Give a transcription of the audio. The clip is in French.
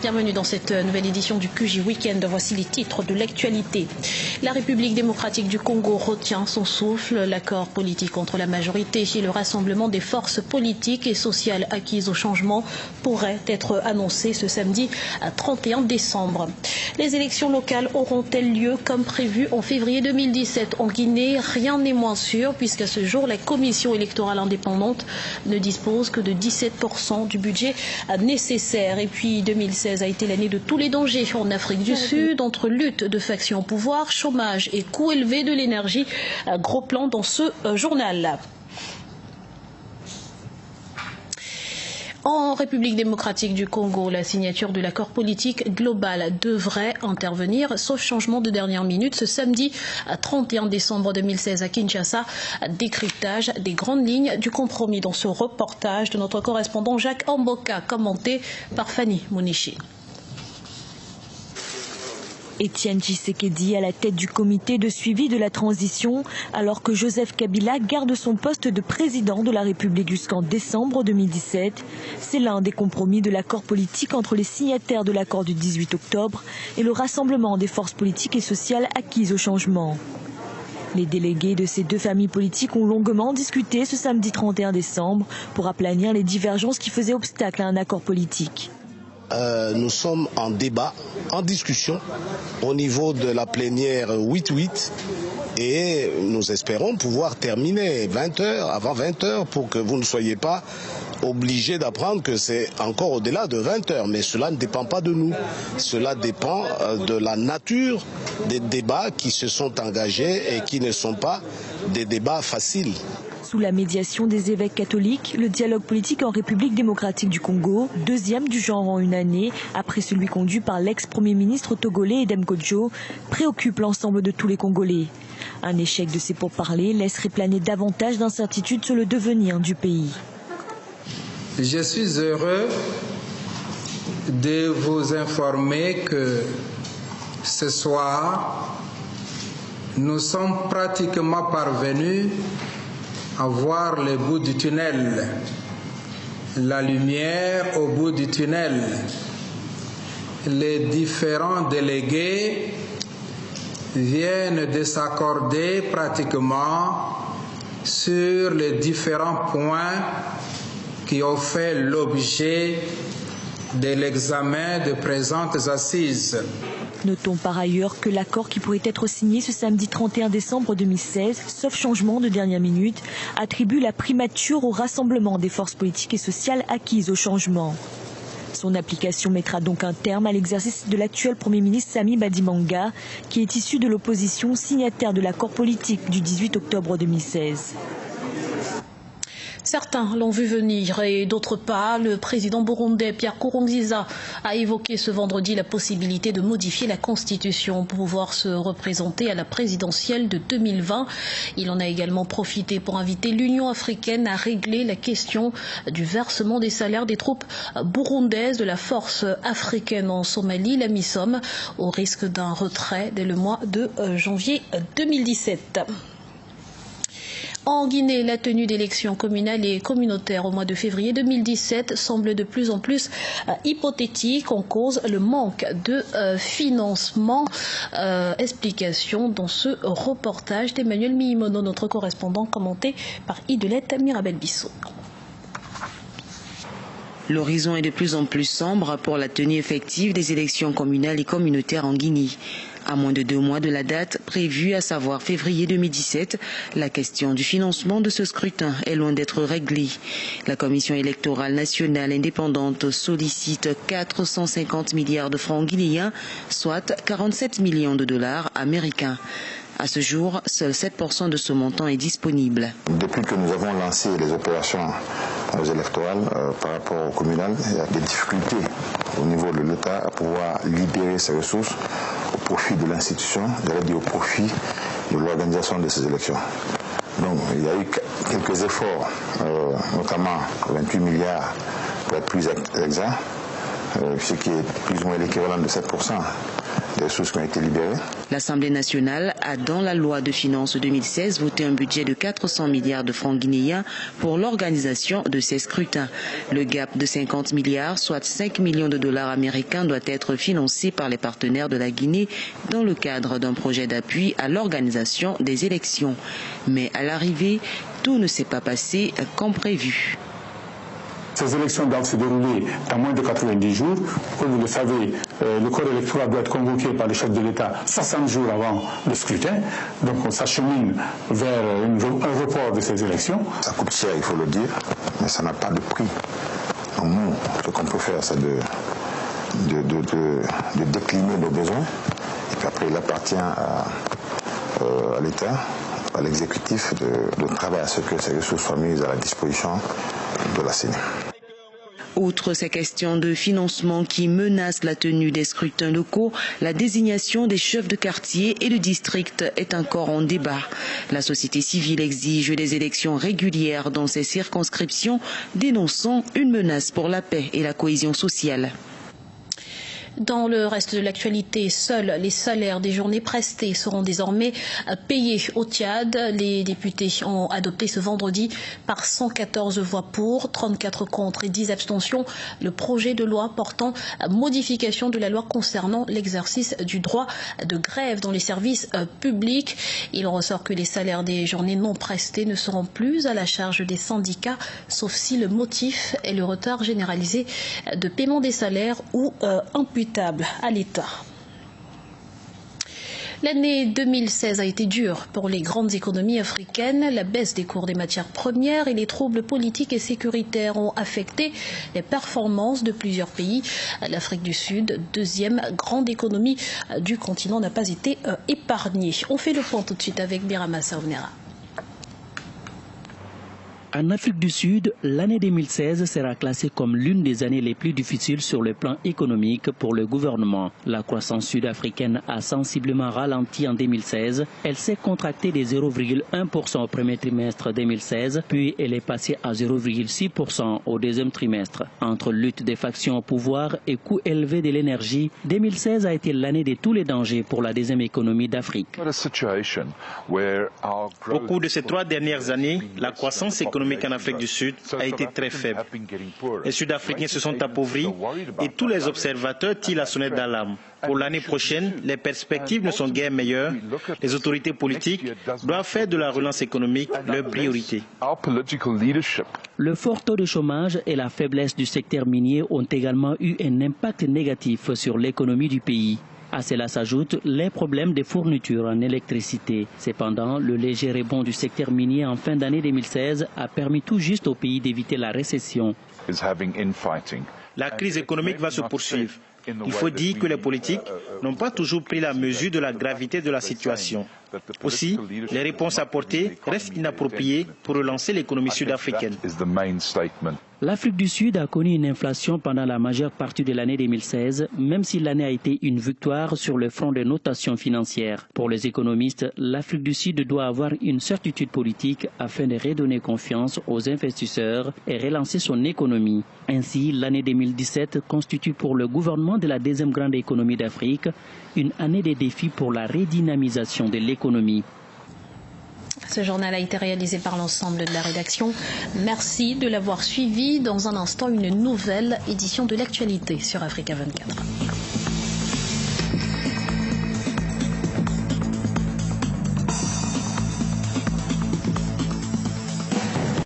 Bienvenue dans cette nouvelle édition du QJ Week-end. Voici les titres de l'actualité. La République démocratique du Congo retient son souffle. L'accord politique entre la majorité et le rassemblement des forces politiques et sociales acquises au changement pourrait être annoncé ce samedi 31 décembre. Les élections locales auront-elles lieu comme prévu en février 2017 en Guinée? Rien n'est moins sûr puisqu'à ce jour, la commission électorale indépendante ne dispose que de 17% du budget nécessaire. Et puis 2016 a été l'année de tous les dangers en Afrique du Sud, entre lutte de factions au pouvoir, chômage et coût élevé de l'énergie. Gros plan dans ce journal. En République démocratique du Congo, la signature de l'accord politique global devrait intervenir, sauf changement de dernière minute, ce samedi 31 décembre 2016 à Kinshasa. Décryptage des grandes lignes du compromis dans ce reportage de notre correspondant Jacques Amboka, commenté par Fanny Mounichi. Étienne Tshisekedi à la tête du comité de suivi de la transition, alors que Joseph Kabila garde son poste de président de la République jusqu'en décembre 2017. C'est l'un des compromis de l'accord politique entre les signataires de l'accord du 18 octobre et le rassemblement des forces politiques et sociales acquises au changement. Les délégués de ces deux familles politiques ont longuement discuté ce samedi 31 décembre pour aplanir les divergences qui faisaient obstacle à un accord politique. Nous sommes en débat, en discussion au niveau de la plénière 8-8 et nous espérons pouvoir terminer 20h, avant 20h pour que vous ne soyez pas obligés d'apprendre que c'est encore au-delà de 20h. Mais cela ne dépend pas de nous, cela dépend de la nature des débats qui se sont engagés et qui ne sont pas des débats faciles. Sous la médiation des évêques catholiques, le dialogue politique en République démocratique du Congo, deuxième du genre en une année, après celui conduit par l'ex-premier ministre togolais Edem Kodjo, préoccupe l'ensemble de tous les Congolais. Un échec de ces pourparlers laisserait planer davantage d'incertitudes sur le devenir du pays. Je suis heureux de vous informer que ce soir, nous sommes pratiquement parvenus à voir le bout du tunnel, la lumière au bout du tunnel. Les différents délégués viennent de s'accorder pratiquement sur les différents points qui ont fait l'objet de l'examen de présentes assises. Notons par ailleurs que l'accord qui pourrait être signé ce samedi 31 décembre 2016, sauf changement de dernière minute, attribue la primature au rassemblement des forces politiques et sociales acquises au changement. Son application mettra donc un terme à l'exercice de l'actuel Premier ministre Sami Badimanga, qui est issu de l'opposition signataire de l'accord politique du 18 octobre 2016. Certains l'ont vu venir et d'autres pas. Le président burundais Pierre Nkurunziza a évoqué ce vendredi la possibilité de modifier la Constitution pour pouvoir se représenter à la présidentielle de 2020. Il en a également profité pour inviter l'Union africaine à régler la question du versement des salaires des troupes burundaises de la force africaine en Somalie, la MISOM, au risque d'un retrait dès le mois de janvier 2017. En Guinée, la tenue d'élections communales et communautaires au mois de février 2017 semble de plus en plus hypothétique. En cause le manque de financement. Explication dans ce reportage d'Emmanuel Miimono, notre correspondant, commenté par Idelette Mirabel-Bissot. L'horizon est de plus en plus sombre pour la tenue effective des élections communales et communautaires en Guinée. À moins de 2 mois de la date prévue, à savoir février 2017, la question du financement de ce scrutin est loin d'être réglée. La Commission électorale nationale indépendante sollicite 450 milliards de francs guinéens, soit 47 millions de dollars américains. À ce jour, seul 7% de ce montant est disponible. Depuis que nous avons lancé les opérations électorales par rapport au communal, il y a des difficultés au niveau de l'État à pouvoir libérer ses ressources au profit de l'institution, au profit de l'organisation de ces élections. Donc il y a eu quelques efforts, notamment 28 milliards pour être plus exact, ce qui est plus ou moins l'équivalent de 7% des ressources qui ont été libérées. L'Assemblée nationale a dans la loi de finances 2016 voté un budget de 400 milliards de francs guinéens pour l'organisation de ces scrutins. Le gap de 50 milliards, soit 5 millions de dollars américains, doit être financé par les partenaires de la Guinée dans le cadre d'un projet d'appui à l'organisation des élections. Mais à l'arrivée, tout ne s'est pas passé comme prévu. Ces élections doivent se dérouler dans moins de 90 jours. Comme vous le savez, le corps électoral doit être convoqué par le chef de l'État 60 jours avant le scrutin. Donc on s'achemine vers un report de ces élections. Ça coûte cher, il faut le dire, mais ça n'a pas de prix. Donc nous, ce qu'on peut faire, c'est de décliner nos besoins. Et puis après, il appartient à l'État, à l'exécutif, de travailler à ce que ces ressources soient mises à la disposition de la CENI. Outre ces questions de financement qui menacent la tenue des scrutins locaux, la désignation des chefs de quartier et de district est encore en débat. La société civile exige des élections régulières dans ces circonscriptions, dénonçant une menace pour la paix et la cohésion sociale. Dans le reste de l'actualité, seuls les salaires des journées prestées seront désormais payés au Tchad. Les députés ont adopté ce vendredi par 114 voix pour, 34 contre et 10 abstentions le projet de loi portant modification de la loi concernant l'exercice du droit de grève dans les services publics. Il ressort que les salaires des journées non prestées ne seront plus à la charge des syndicats, sauf si le motif est le retard généralisé de paiement des salaires ou imputable à l'État. L'année 2016 a été dure pour les grandes économies africaines. La baisse des cours des matières premières et les troubles politiques et sécuritaires ont affecté les performances de plusieurs pays. L'Afrique du Sud, deuxième grande économie du continent, n'a pas été épargnée. On fait le point tout de suite avec Birama Saounera. En Afrique du Sud, l'année 2016 sera classée comme l'une des années les plus difficiles sur le plan économique pour le gouvernement. La croissance sud-africaine a sensiblement ralenti en 2016. Elle s'est contractée de 0,1% au premier trimestre 2016, puis elle est passée à 0,6% au deuxième trimestre. Entre lutte des factions au pouvoir et coûts élevés de l'énergie, 2016 a été l'année de tous les dangers pour la deuxième économie d'Afrique. Au cours de ces 3 dernières années, la croissance économique en Afrique du Sud a été très faible. Les Sud-Africains se sont appauvris et tous les observateurs tirent la sonnette d'alarme. Pour l'année prochaine, les perspectives ne sont guère meilleures. Les autorités politiques doivent faire de la relance économique leur priorité. Le fort taux de chômage et la faiblesse du secteur minier ont également eu un impact négatif sur l'économie du pays. À cela s'ajoutent les problèmes de fourniture en électricité. Cependant, le léger rebond du secteur minier en fin d'année 2016 a permis tout juste au pays d'éviter la récession. La crise économique va se poursuivre. Il faut dire que les politiques n'ont pas toujours pris la mesure de la gravité de la situation. Aussi, les réponses apportées restent inappropriées pour relancer l'économie sud-africaine. L'Afrique du Sud a connu une inflation pendant la majeure partie de l'année 2016, même si l'année a été une victoire sur le front des notations financières. Pour les économistes, l'Afrique du Sud doit avoir une certitude politique afin de redonner confiance aux investisseurs et relancer son économie. Ainsi, l'année 2017 constitue pour le gouvernement de la deuxième grande économie d'Afrique une année de défis pour la redynamisation de l'économie. Ce journal a été réalisé par l'ensemble de la rédaction. Merci de l'avoir suivi. Dans un instant, une nouvelle édition de l'actualité sur Africa 24.